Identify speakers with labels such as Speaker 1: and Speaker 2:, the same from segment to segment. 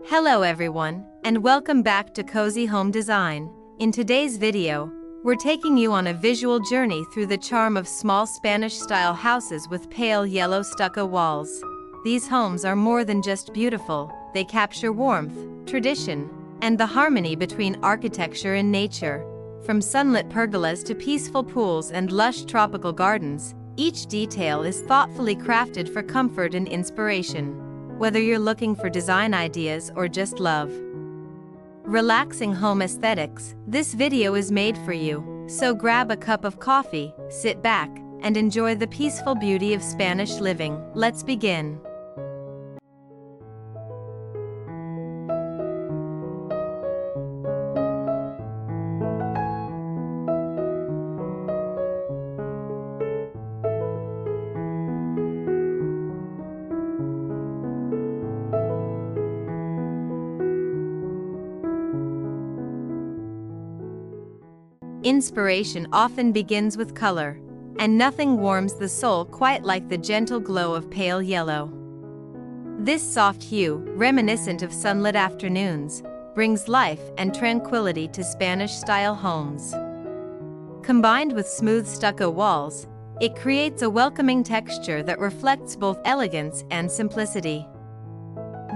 Speaker 1: Hello everyone, and welcome back to Cozy Home Design. In today's video, we're taking you on a visual journey through the charm of small Spanish-style houses with pale yellow stucco walls. These homes are more than just beautiful, they capture warmth, tradition, and the harmony between architecture and nature. From sunlit pergolas to peaceful pools and lush tropical gardens, each detail is thoughtfully crafted for comfort and inspiration. Whether you're looking for design ideas or just love relaxing home aesthetics, this video is made for you. So grab a cup of coffee, sit back, and enjoy the peaceful beauty of Spanish living. Let's begin. Inspiration often begins with color, and nothing warms the soul quite like the gentle glow of pale yellow. This soft hue, reminiscent of sunlit afternoons, brings life and tranquility to Spanish-style homes. Combined with smooth stucco walls, it creates a welcoming texture that reflects both elegance and simplicity.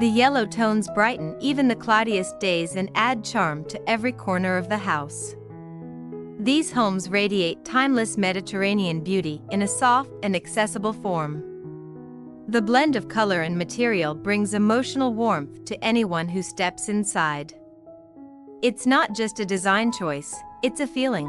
Speaker 1: The yellow tones brighten even the cloudiest days and add charm to every corner of the house. These homes radiate timeless Mediterranean beauty in a soft and accessible form. The blend of color and material brings emotional warmth to anyone who steps inside. It's not just a design choice, it's a feeling.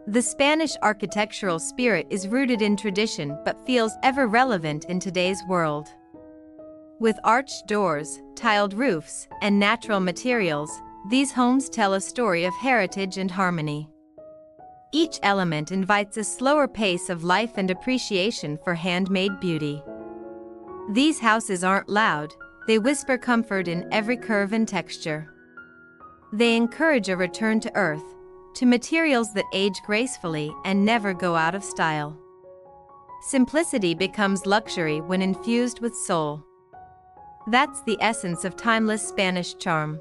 Speaker 1: The Spanish architectural spirit is rooted in tradition but feels ever relevant in today's world. With arched doors, tiled roofs, and natural materials, these homes tell a story of heritage and harmony. Each element invites a slower pace of life and appreciation for handmade beauty. These houses aren't loud, they whisper comfort in every curve and texture. They encourage a return to earth, to materials that age gracefully and never go out of style. Simplicity becomes luxury when infused with soul. That's the essence of timeless Spanish charm.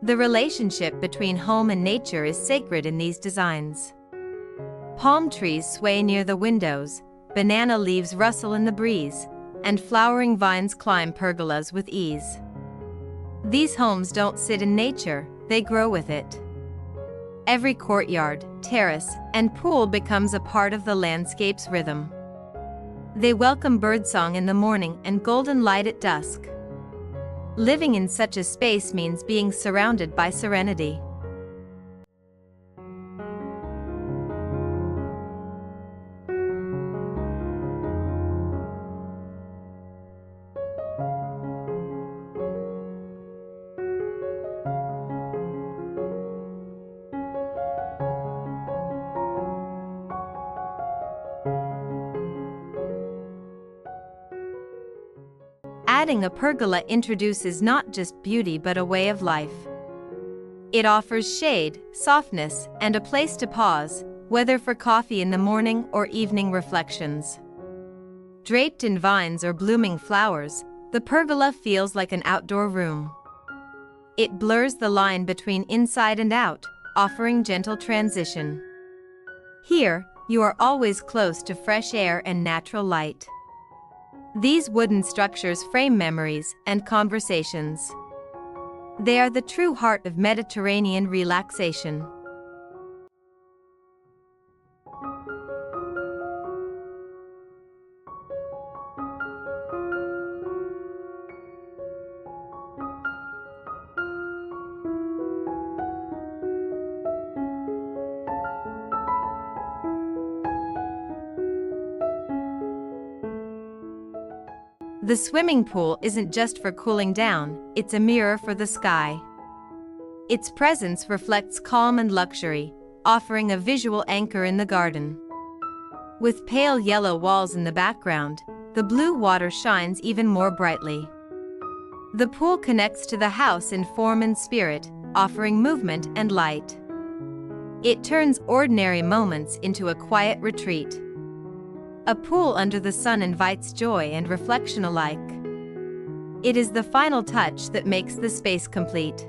Speaker 1: The relationship between home and nature is sacred in these designs. Palm trees sway near the windows, banana leaves rustle in the breeze, and flowering vines climb pergolas with ease. These homes don't sit in nature, they grow with it. Every courtyard, terrace, and pool becomes a part of the landscape's rhythm. They welcome birdsong in the morning and golden light at dusk. Living in such a space means being surrounded by serenity. Adding a pergola introduces not just beauty but a way of life. It offers shade, softness, and a place to pause, whether for coffee in the morning or evening reflections. Draped in vines or blooming flowers, the pergola feels like an outdoor room. It blurs the line between inside and out, offering gentle transition. Here, you are always close to fresh air and natural light. These wooden structures frame memories and conversations. They are the true heart of Mediterranean relaxation. The swimming pool isn't just for cooling down, it's a mirror for the sky. Its presence reflects calm and luxury, offering a visual anchor in the garden. With pale yellow walls in the background, the blue water shines even more brightly. The pool connects to the house in form and spirit, offering movement and light. It turns ordinary moments into a quiet retreat. A pool under the sun invites joy and reflection alike. It is the final touch that makes the space complete.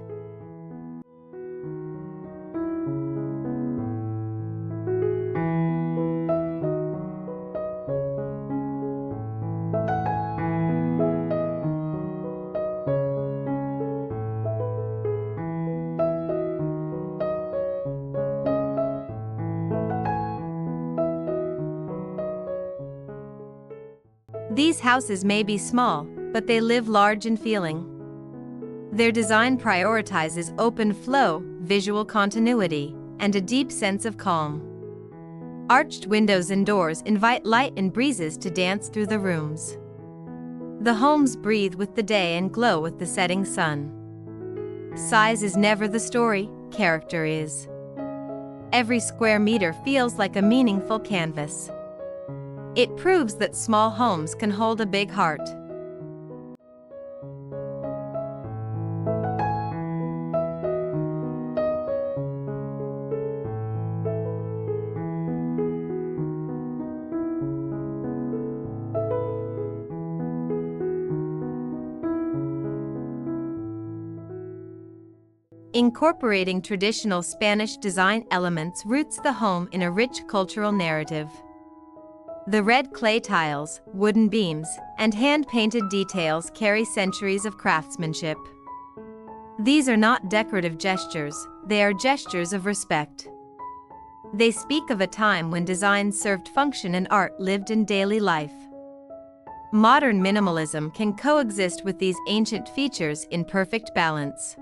Speaker 1: These houses may be small, but they live large in feeling. Their design prioritizes open flow, visual continuity, and a deep sense of calm. Arched windows and doors invite light and breezes to dance through the rooms. The homes breathe with the day and glow with the setting sun. Size is never the story, character is. Every square meter feels like a meaningful canvas. It proves that small homes can hold a big heart. Incorporating traditional Spanish design elements roots the home in a rich cultural narrative. The red clay tiles, wooden beams, and hand-painted details carry centuries of craftsmanship. These are not decorative gestures, they are gestures of respect. They speak of a time when design served function and art lived in daily life. Modern minimalism can coexist with these ancient features in perfect balance.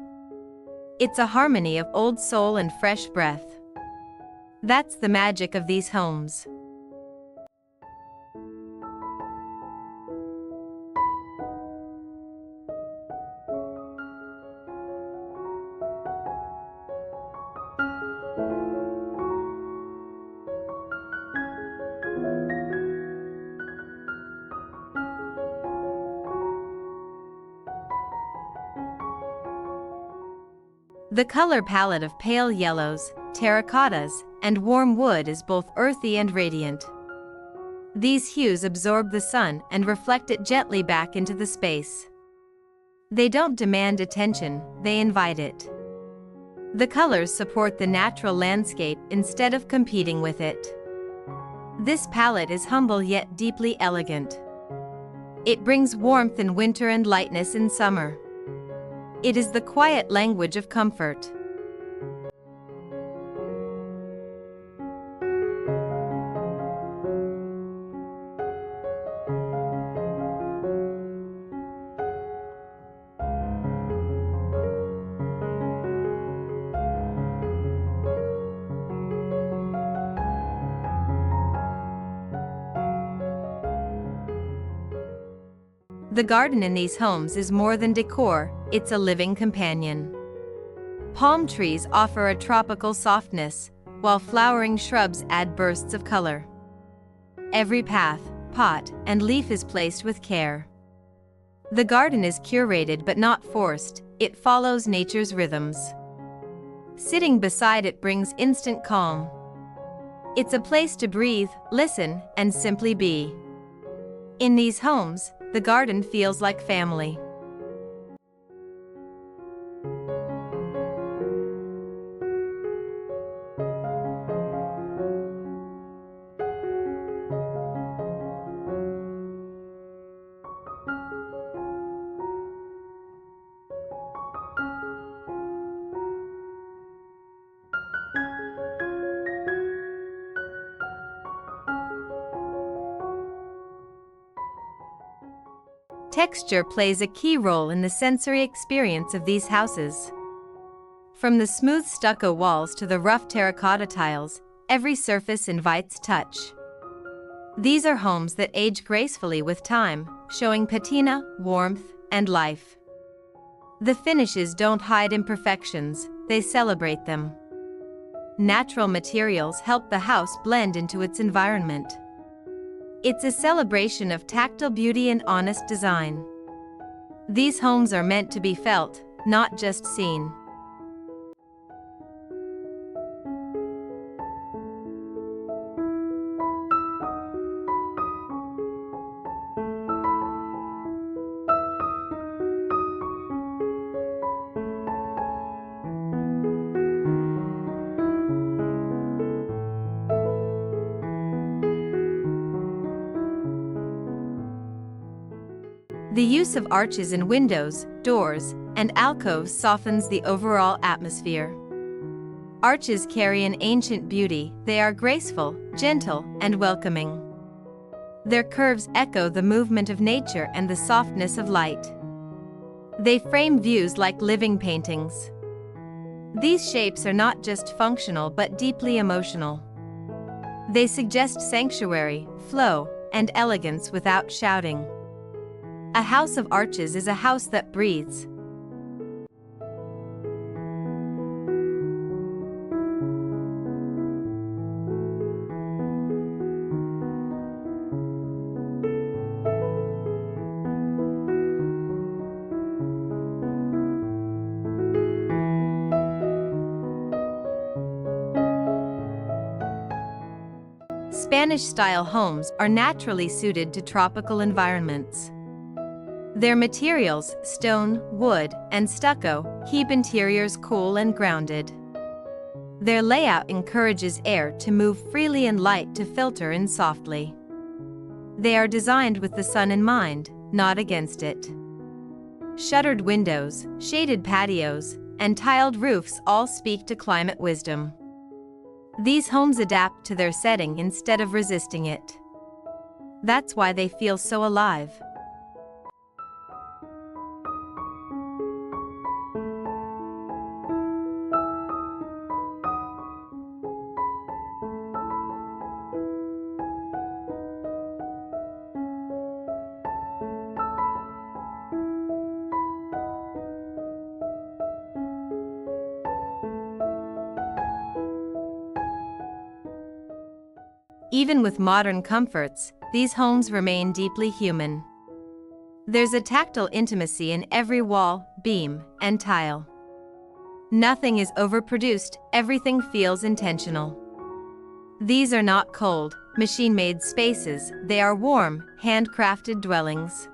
Speaker 1: It's a harmony of old soul and fresh breath. That's the magic of these homes. The color palette of pale yellows, terracottas, and warm wood is both earthy and radiant. These hues absorb the sun and reflect it gently back into the space. They don't demand attention, they invite it. The colors support the natural landscape instead of competing with it. This palette is humble yet deeply elegant. It brings warmth in winter and lightness in summer. It is the quiet language of comfort. The garden in these homes is more than decor, it's a living companion. Palm trees offer a tropical softness, while flowering shrubs add bursts of color. Every path, pot, and leaf is placed with care. The garden is curated but not forced, it follows nature's rhythms. Sitting beside it brings instant calm. It's a place to breathe, listen, and simply be. In these homes, the garden feels like family. Texture plays a key role in the sensory experience of these houses. From the smooth stucco walls to the rough terracotta tiles, every surface invites touch. These are homes that age gracefully with time, showing patina, warmth, and life. The finishes don't hide imperfections, they celebrate them. Natural materials help the house blend into its environment. It's a celebration of tactile beauty and honest design. These homes are meant to be felt, not just seen. The use of arches in windows, doors, and alcoves softens the overall atmosphere. Arches carry an ancient beauty, they are graceful, gentle, and welcoming. Their curves echo the movement of nature and the softness of light. They frame views like living paintings. These shapes are not just functional but deeply emotional. They suggest sanctuary, flow, and elegance without shouting. A house of arches is a house that breathes. Spanish-style homes are naturally suited to tropical environments. Their materials, stone, wood, and stucco, keep interiors cool and grounded. Their layout encourages air to move freely and light to filter in softly. They are designed with the sun in mind, not against it. Shuttered windows, shaded patios, and tiled roofs all speak to climate wisdom. These homes adapt to their setting instead of resisting it. That's why they feel so alive. Even with modern comforts, these homes remain deeply human. There's a tactile intimacy in every wall, beam, and tile. Nothing is overproduced, everything feels intentional. These are not cold, machine-made spaces, they are warm, handcrafted dwellings.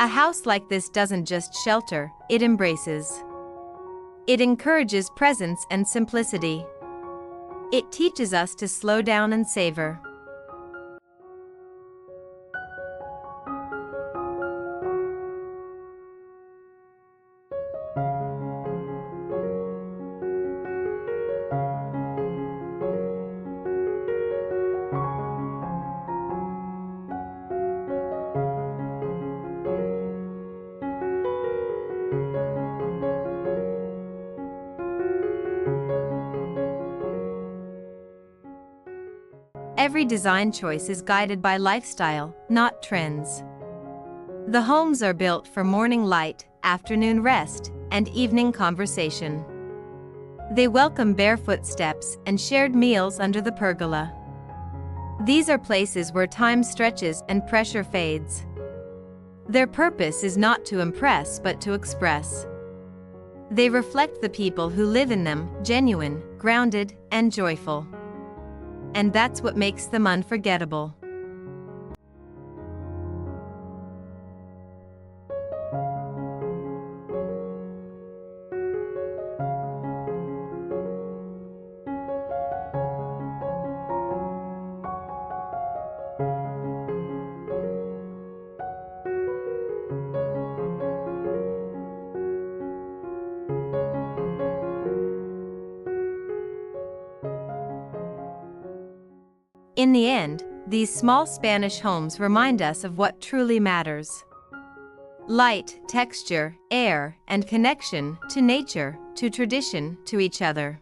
Speaker 1: A house like this doesn't just shelter, it embraces. It encourages presence and simplicity. It teaches us to slow down and savor. Every design choice is guided by lifestyle, not trends. The homes are built for morning light, afternoon rest, and evening conversation. They welcome barefoot steps and shared meals under the pergola. These are places where time stretches and pressure fades. Their purpose is not to impress but to express. They reflect the people who live in them, genuine, grounded, and joyful. And that's what makes them unforgettable. In the end, these small Spanish homes remind us of what truly matters. Light, texture, air, and connection to nature, to tradition, to each other.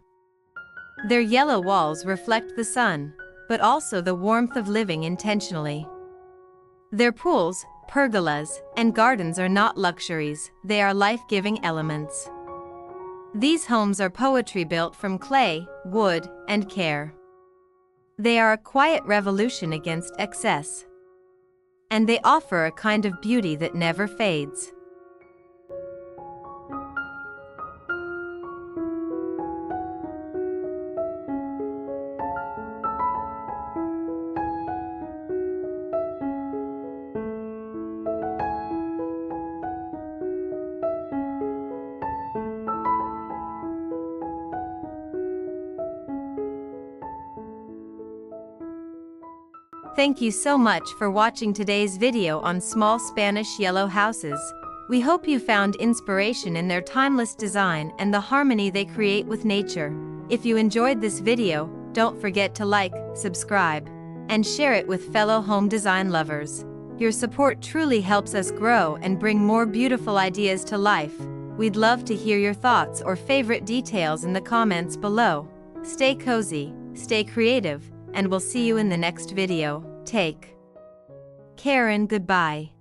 Speaker 1: Their yellow walls reflect the sun, but also the warmth of living intentionally. Their pools, pergolas, and gardens are not luxuries, they are life-giving elements. These homes are poetry built from clay, wood, and care. They are a quiet revolution against excess. And they offer a kind of beauty that never fades. Thank you so much for watching today's video on small Spanish yellow houses. We hope you found inspiration in their timeless design and the harmony they create with nature. If you enjoyed this video, don't forget to like, subscribe, and share it with fellow home design lovers. Your support truly helps us grow and bring more beautiful ideas to life. We'd love to hear your thoughts or favorite details in the comments below. Stay cozy, stay creative, and we'll see you in the next video. Take care and goodbye.